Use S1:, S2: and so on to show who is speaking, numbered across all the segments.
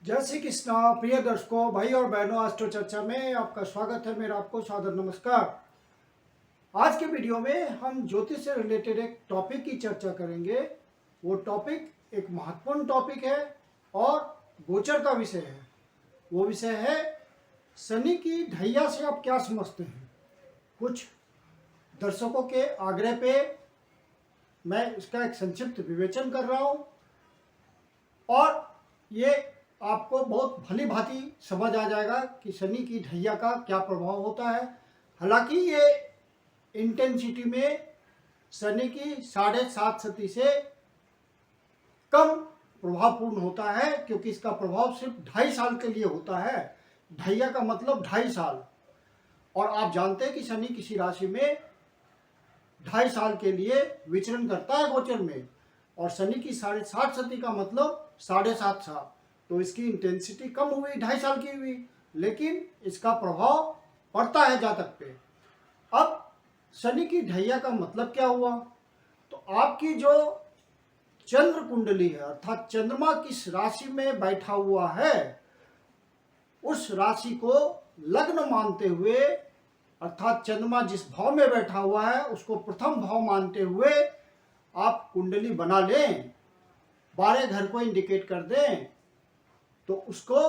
S1: जय श्री कृष्णा प्रिय दर्शकों, भाई और बहनों, एस्ट्रो चर्चा में आपका स्वागत है। मेरा आपको सादर नमस्कार। आज के वीडियो में हम ज्योतिष से रिलेटेड एक टॉपिक की चर्चा करेंगे। वो टॉपिक एक महत्वपूर्ण टॉपिक है और गोचर का विषय है। वो विषय है शनि की ढैया से आप क्या समझते हैं। कुछ दर्शकों के आग्रह पे मैं इसका एक संक्षिप्त विवेचन कर रहा हूँ और ये आपको बहुत भली भांति समझ आ जाएगा कि शनि की ढैया का क्या प्रभाव होता है। हालांकि ये इंटेंसिटी में शनि की 7.5 से कम प्रभावपूर्ण होता है, क्योंकि इसका प्रभाव सिर्फ 2.5 साल के लिए होता है। ढैया का मतलब 2.5 साल, और आप जानते हैं कि शनि किसी राशि में 2.5 साल के लिए विचरण करता है गोचर में, और शनि की 7.5 का मतलब 7.5 साल। तो इसकी इंटेंसिटी कम हुई, 2.5 साल की हुई, लेकिन इसका प्रभाव पड़ता है जातक पे। अब शनि की ढैया का मतलब क्या हुआ? तो आपकी जो चंद्र कुंडली है, अर्थात चंद्रमा किस राशि में बैठा हुआ है, उस राशि को लग्न मानते हुए, अर्थात चंद्रमा जिस भाव में बैठा हुआ है उसको प्रथम भाव मानते हुए आप कुंडली बना लें, 12 घर को इंडिकेट कर दें, तो उसको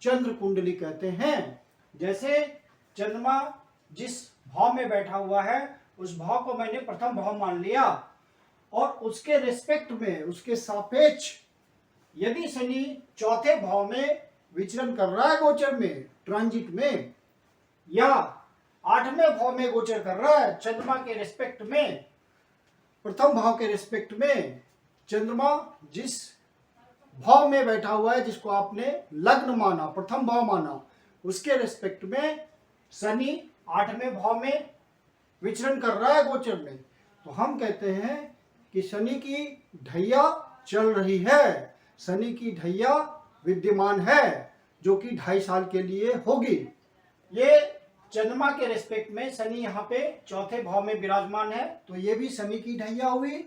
S1: चंद्र कुंडली कहते हैं। जैसे चंद्रमा जिस भाव में बैठा हुआ है उस भाव को मैंने प्रथम भाव मान लिया, और उसके रिस्पेक्ट में, उसके सापेक्ष यदि शनि चौथे भाव में विचरण कर रहा है गोचर में, ट्रांजिट में, या 8वें भाव में गोचर कर रहा है चंद्रमा के रिस्पेक्ट में, प्रथम भाव के रिस्पेक्ट में, चंद्रमा जिस भाव में बैठा हुआ है, जिसको आपने लग्न माना, प्रथम भाव माना, उसके रिस्पेक्ट में शनि 8वें भाव में विचरण कर रहा है गोचर में, तो हम कहते हैं कि शनि की ढैया चल रही है, शनि की ढैया विद्यमान है, जो कि 2.5 साल के लिए होगी। ये चंद्रमा के रिस्पेक्ट में शनि यहाँ पे चौथे भाव में विराजमान है, तो ये भी शनि की ढैया हुई।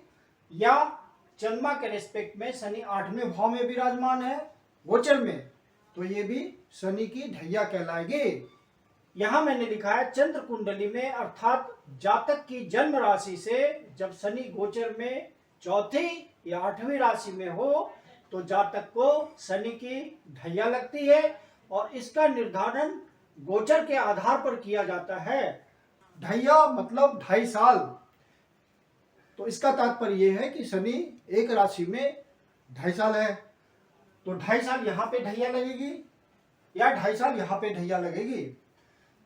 S1: या चंद्रमा के रिस्पेक्ट में शनि 8वें भाव में विराजमान है गोचर में, तो ये भी शनि की ढैया कहलाएगी। यहां मैंने लिखा है चंद्र कुंडली में, अर्थात जातक की जन्म राशि से जब शनि गोचर में चौथी या 8वीं राशि में हो तो जातक को शनि की ढैया लगती है, और इसका निर्धारण गोचर के आधार पर किया जाता है। ढैया मतलब 2.5 साल। तो इसका तात्पर्य यह है कि शनि एक राशि में 2.5 साल है, तो 2.5 साल यहाँ पे ढैया लगेगी या 2.5 साल यहाँ पे ढैया लगेगी।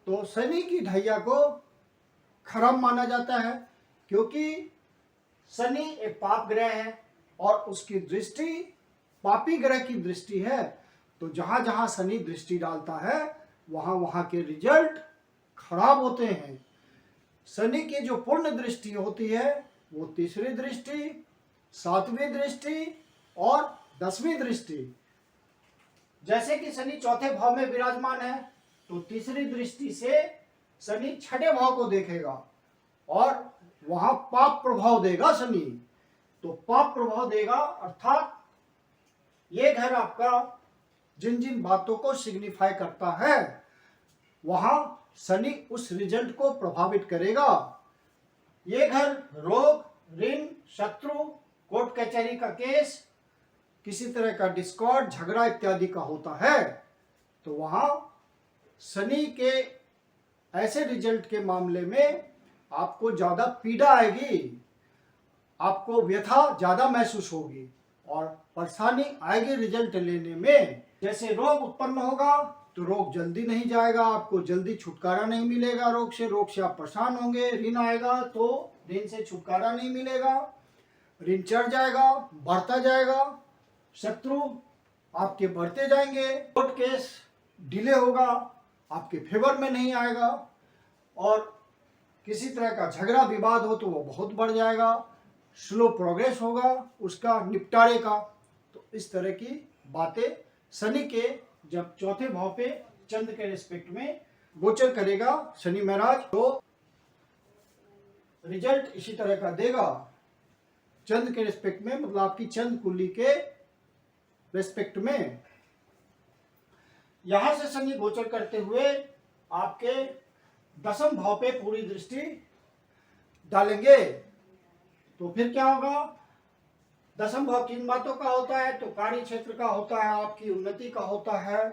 S1: तो शनि की ढैया को खराब माना जाता है, क्योंकि शनि एक पाप ग्रह है और उसकी दृष्टि पापी ग्रह की दृष्टि है। तो जहां जहां शनि दृष्टि डालता है वहां वहां के रिजल्ट खराब होते हैं। शनि की जो पूर्ण दृष्टि होती है वो तीसरी दृष्टि, 7वीं दृष्टि और 10वीं दृष्टि। जैसे कि शनि चौथे भाव में विराजमान है, तो तीसरी दृष्टि से शनि 6ठे भाव को देखेगा और वहां पाप प्रभाव देगा शनि। तो पाप प्रभाव देगा, अर्थात ये घर आपका जिन जिन बातों को सिग्निफाई करता है वहां शनि उस रिजल्ट को प्रभावित करेगा। ये घर रोग, ऋण, शत्रु, कोर्ट कचहरी का केस, किसी तरह का डिस्कॉर्ड, झगड़ा इत्यादि का होता है, तो वहां शनि के ऐसे रिजल्ट के मामले में आपको ज्यादा पीड़ा आएगी, आपको व्यथा ज्यादा महसूस होगी और परेशानी आएगी रिजल्ट लेने में। जैसे रोग उत्पन्न होगा तो रोग जल्दी नहीं जाएगा, आपको जल्दी छुटकारा नहीं मिलेगा रोग से आप परेशान होंगे। ऋण आएगा तो ऋण से छुटकारा नहीं मिलेगा, ऋण चढ़ जाएगा, बढ़ता जाएगा, शत्रु आपके बढ़ते जाएंगे, कोर्ट केस डिले होगा, आपके फेवर में नहीं आएगा, और किसी तरह का झगड़ा विवाद हो तो वो बहुत बढ़ जाएगा, स्लो प्रोग्रेस होगा उसका निपटारे का। तो इस तरह की बातें शनि के जब चौथे भाव पे चंद्र के रिस्पेक्ट में गोचर करेगा शनि महाराज, तो रिजल्ट इसी तरह का देगा। चंद्र के रिस्पेक्ट में मतलब आपकी चंद्र कुंडली के रिस्पेक्ट में। यहां से शनि गोचर करते हुए आपके दसम भाव पे पूरी दृष्टि डालेंगे। तो फिर क्या होगा, दसम भाव किन बातों का होता है, तो कार्य क्षेत्र का होता है, आपकी उन्नति का होता है,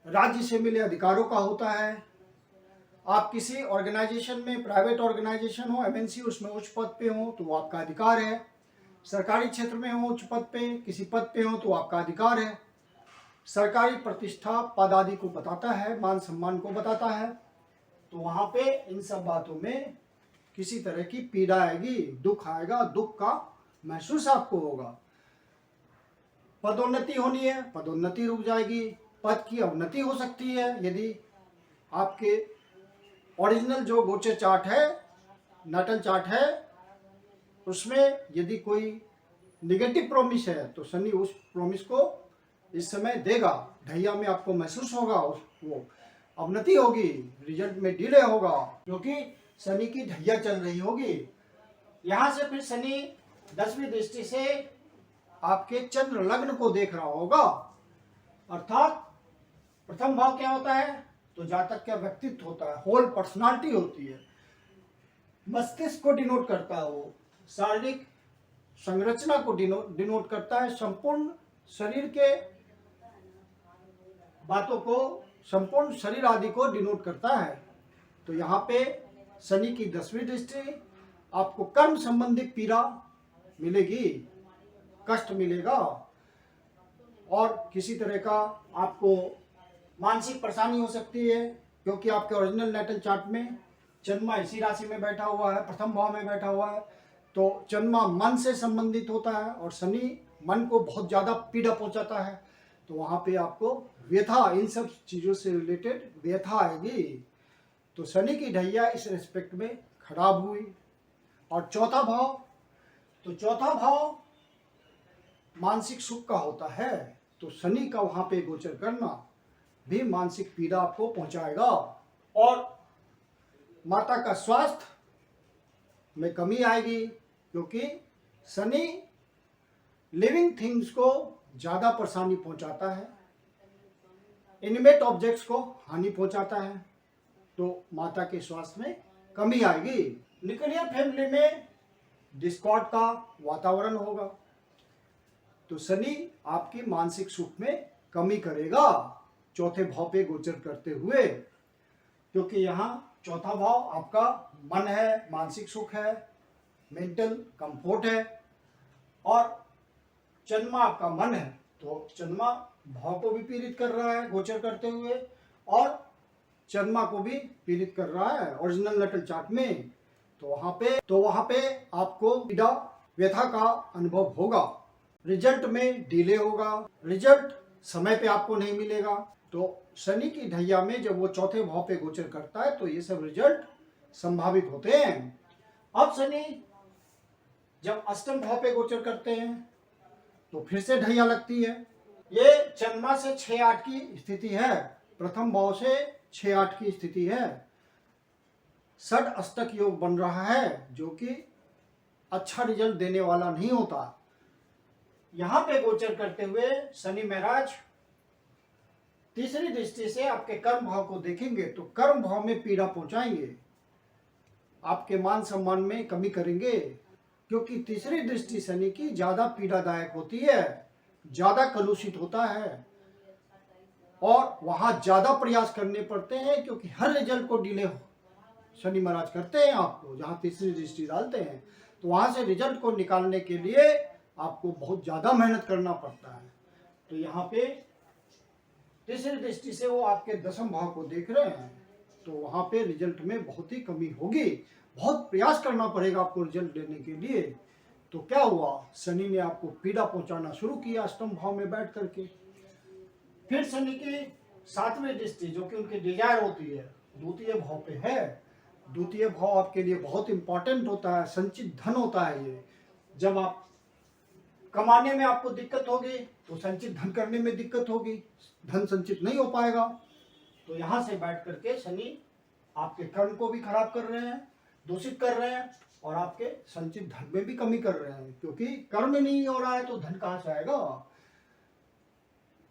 S1: राज्य से मिले अधिकारों का होता है। आप किसी ऑर्गेनाइजेशन में, प्राइवेट ऑर्गेनाइजेशन हो, एमएनसी, उसमें उच्च पद पे हो तो वो आपका अधिकार है। सरकारी क्षेत्र में हो, उच्च पद पे, किसी पद पे हो तो आपका अधिकार है। सरकारी प्रतिष्ठा पद आदि को बताता है, मान सम्मान को बताता है। तो वहां पे इन सब बातों में किसी तरह की पीड़ा आएगी, दुख आएगा, दुख का महसूस आपको होगा। पदोन्नति होनी है, पदोन्नति रुक जाएगी, पद की अवनति हो सकती है यदि आपके ओरिजिनल जो गोचर चार्ट है, नाटल चार्ट है, उसमें यदि कोई निगेटिव प्रॉमिस है तो शनि उस प्रॉमिस को इस समय देगा। ढैया में आपको महसूस होगा, वो अवनति होगी, रिजल्ट में डिले होगा, क्योंकि शनि की ढैया चल रही होगी। यहां से फिर शनि 10वीं दृष्टि से आपके चंद्र लग्न को देख रहा होगा। अर्थात प्रथम भाव क्या होता है, तो जातक का व्यक्तित्व होता है, होल पर्सनालिटी होती है, मस्तिष्क को डिनोट करता है, वो शारीरिक संरचना को डिनोट करता है, संपूर्ण शरीर के बातों को, संपूर्ण शरीर आदि को डिनोट करता है। तो यहाँ पे शनि की 10वीं दृष्टि, आपको कर्म संबंधी पीड़ा मिलेगी, कष्ट मिलेगा, और किसी तरह का आपको मानसिक परेशानी हो सकती है, क्योंकि आपके ओरिजिनल नेटल चार्ट में चंद्रमा इसी राशि में बैठा हुआ है, प्रथम भाव में बैठा हुआ है। तो चंद्रमा मन से संबंधित होता है और शनि मन को बहुत ज़्यादा पीड़ा पहुंचाता है। तो वहाँ पे आपको व्यथा, इन सब चीज़ों से रिलेटेड व्यथा आएगी। तो शनि की ढैया इस रिस्पेक्ट में खराब हुई। और चौथा भाव, तो चौथा भाव मानसिक सुख का होता है, तो शनि का वहाँ पे गोचर करना भी मानसिक पीड़ा आपको पहुंचाएगा। और माता का स्वास्थ्य में कमी आएगी, क्योंकि शनि लिविंग थिंग्स को ज़्यादा परेशानी पहुंचाता है, इनमेट ऑब्जेक्ट्स को हानि पहुंचाता है, तो माता के स्वास्थ्य में कमी आएगी। न्यूक्लियर फैमिली में डिस्कॉर्ड का वातावरण होगा, तो शनि आपकी मानसिक सुख में कमी करेगा चौथे भाव पे गोचर करते हुए, क्योंकि यहाँ चौथा भाव आपका मन है, मानसिक सुख है, मेंटल कंफर्ट है, और चंद्रमा आपका मन है, तो चंद्रमा भाव को भी पीड़ित कर रहा है गोचर करते हुए, और चंद्रमा को भी पीड़ित कर रहा है ओरिजिनल नटल चार्ट में। तो वहां पे आपको पीड़ा, व्यथा का अनुभव होगा, रिजल्ट में डिले होगा, रिजल्ट समय पे आपको नहीं मिलेगा। तो शनि की ढैया में जब वो चौथे भाव पे गोचर करता है तो ये सब रिजल्ट संभावित होते हैं। अब शनि जब अष्टम भाव पे गोचर करते हैं तो फिर से ढैया लगती है। ये चंद्रमा से 6-8 की स्थिति है, प्रथम भाव से 6-8 की स्थिति है, षड अष्टक योग बन रहा है, जो कि अच्छा रिजल्ट देने वाला नहीं होता। यहां पे गोचर करते हुए शनि महाराज तीसरी दृष्टि से आपके कर्म भाव को देखेंगे, तो कर्म भाव में पीड़ा पहुंचाएंगे, आपके मान सम्मान में कमी करेंगे, क्योंकि तीसरी दृष्टि शनि की ज्यादा पीड़ादायक होती है, ज्यादा कलुषित होता है, और वहां ज्यादा प्रयास करने पड़ते हैं, क्योंकि हर रिजल्ट को डिले शनि महाराज करते हैं आपको, जहां तीसरी दृष्टि डालते हैं तो वहां से रिजल्ट को निकालने के लिए आपको बहुत ज्यादा मेहनत करना पड़ता है। तो यहाँ पे तीसरी दृष्टि से वो आपके दसम भाव को देख रहे हैं, तो वहां पे रिजल्ट में बहुत ही कमी होगी, बहुत प्रयास करना पड़ेगा आपको रिजल्ट देने के लिए। तो क्या हुआ, शनि ने आपको पीड़ा पहुंचाना शुरू किया अष्टम भाव में बैठ करके। फिर शनि की 7वीं दृष्टि, जो कि उनकी डिजायर होती है, द्वितीय भाव पे है। द्वितीय भाव आपके लिए बहुत इंपॉर्टेंट होता है, संचित धन होता है ये। जब आप कमाने में आपको दिक्कत होगी तो संचित धन करने में दिक्कत होगी, धन संचित नहीं हो पाएगा। तो यहां से बैठ करके शनि आपके कर्म को भी खराब कर रहे हैं, दूषित कर रहे हैं, और आपके संचित धन में भी कमी कर रहे हैं, क्योंकि कर्म नहीं हो रहा है तो धन कहां से आएगा।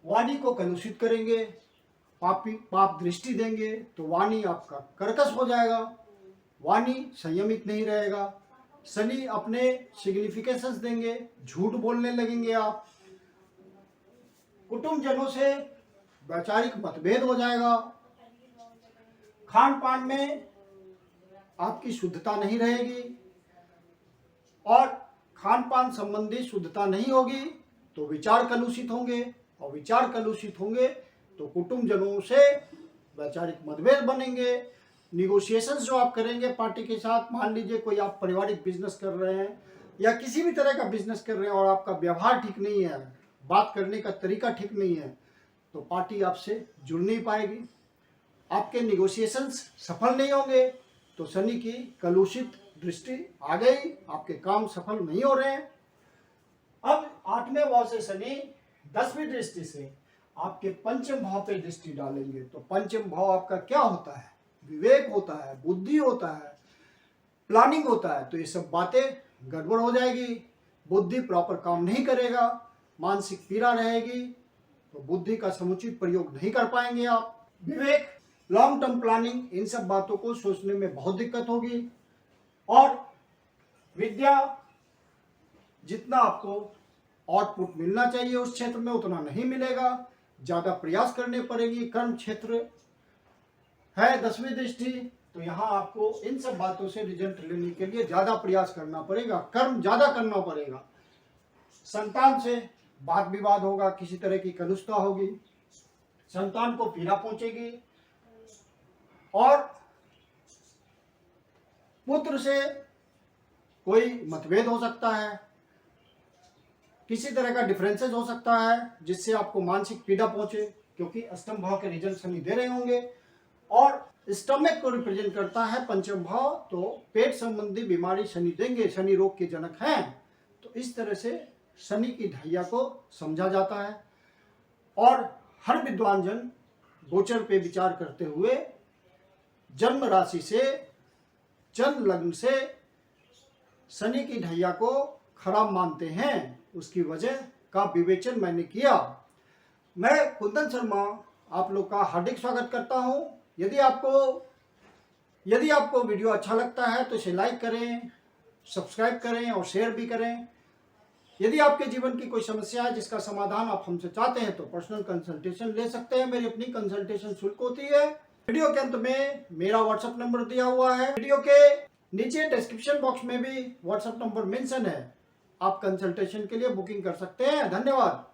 S1: वाणी को कलुषित करेंगे, पाप दृष्टि देंगे तो वाणी आपका कर्कश हो जाएगा, वाणी संयमित नहीं रहेगा। शनि अपने सिग्निफिकेशंस देंगे, झूठ बोलने लगेंगे आप। कुटुंब जनों से वैचारिक मतभेद हो जाएगा। खान पान में आपकी शुद्धता नहीं रहेगी, और खान पान संबंधी शुद्धता नहीं होगी तो विचार कलुषित होंगे, और विचार कलुषित होंगे तो कुटुंब जनों से वैचारिक मतभेद बनेंगे। निगोशिएशंस जो आप करेंगे पार्टी के साथ, मान लीजिए कोई आप पारिवारिक बिजनेस कर रहे हैं या किसी भी तरह का बिजनेस कर रहे हैं और आपका व्यवहार ठीक नहीं है, बात करने का तरीका ठीक नहीं है, तो पार्टी आपसे जुड़ नहीं पाएगी, आपके निगोशिएशंस सफल नहीं होंगे। तो शनि की कलुषित दृष्टि आ गई, आपके काम सफल नहीं हो रहे हैं। अब 8वें भाव से शनि 10वीं दृष्टि से आपके पंचम भाव पे दृष्टि डालेंगे। तो पंचम भाव आपका क्या होता है? विवेक होता है, बुद्धि होता है, प्लानिंग होता है। तो ये सब बातें गड़बड़ हो जाएगी, बुद्धि प्रॉपर काम नहीं करेगा, मानसिक पीड़ा रहेगी, तो बुद्धि का समुचित प्रयोग नहीं कर पाएंगे आप। विवेक, लॉन्ग टर्म प्लानिंग, इन सब बातों को सोचने में बहुत दिक्कत होगी। और विद्या, जितना आपको आउटपुट मिलना चाहिए उस क्षेत्र में उतना नहीं मिलेगा, ज्यादा प्रयास करने पड़ेगी। कर्म क्षेत्र है 10वीं दृष्टि, तो यहाँ आपको इन सब बातों से रिजल्ट लेने के लिए ज्यादा प्रयास करना पड़ेगा, कर्म ज्यादा करना पड़ेगा। संतान से वाद विवाद होगा, किसी तरह की कलुषता होगी, संतान को पीड़ा पहुंचेगी, और पुत्र से कोई मतभेद हो सकता है, किसी तरह का डिफरेंसेस हो सकता है जिससे आपको मानसिक पीड़ा पहुंचे, क्योंकि अष्टम भाव के रिजल्ट शनि दे रहे होंगे। और स्टमक को रिप्रेजेंट करता है पंचम भाव, तो पेट संबंधी बीमारी शनि देंगे, शनि रोग के जनक हैं। तो इस तरह से शनि की ढैया को समझा जाता है। और हर विद्वान जन गोचर पे विचार करते हुए जन्म राशि से, जन्म लग्न से शनि की ढैया को खराब मानते हैं। उसकी वजह का विवेचन मैंने किया। मैं कुंदन शर्मा आप लोग का हार्दिक स्वागत करता हूं। यदि आपको वीडियो अच्छा लगता है तो इसे लाइक करें, सब्सक्राइब करें और शेयर भी करें। यदि आपके जीवन की कोई समस्या है जिसका समाधान आप हमसे चाहते हैं तो पर्सनल कंसल्टेशन ले सकते हैं। मेरी अपनी कंसल्टेशन शुल्क होती है। वीडियो के अंत में मेरा व्हाट्सएप नंबर दिया हुआ है। वीडियो के नीचे डिस्क्रिप्शन बॉक्स में भी व्हाट्सएप नंबर मेंशन है, आप कंसल्टेशन के लिए बुकिंग कर सकते हैं। धन्यवाद।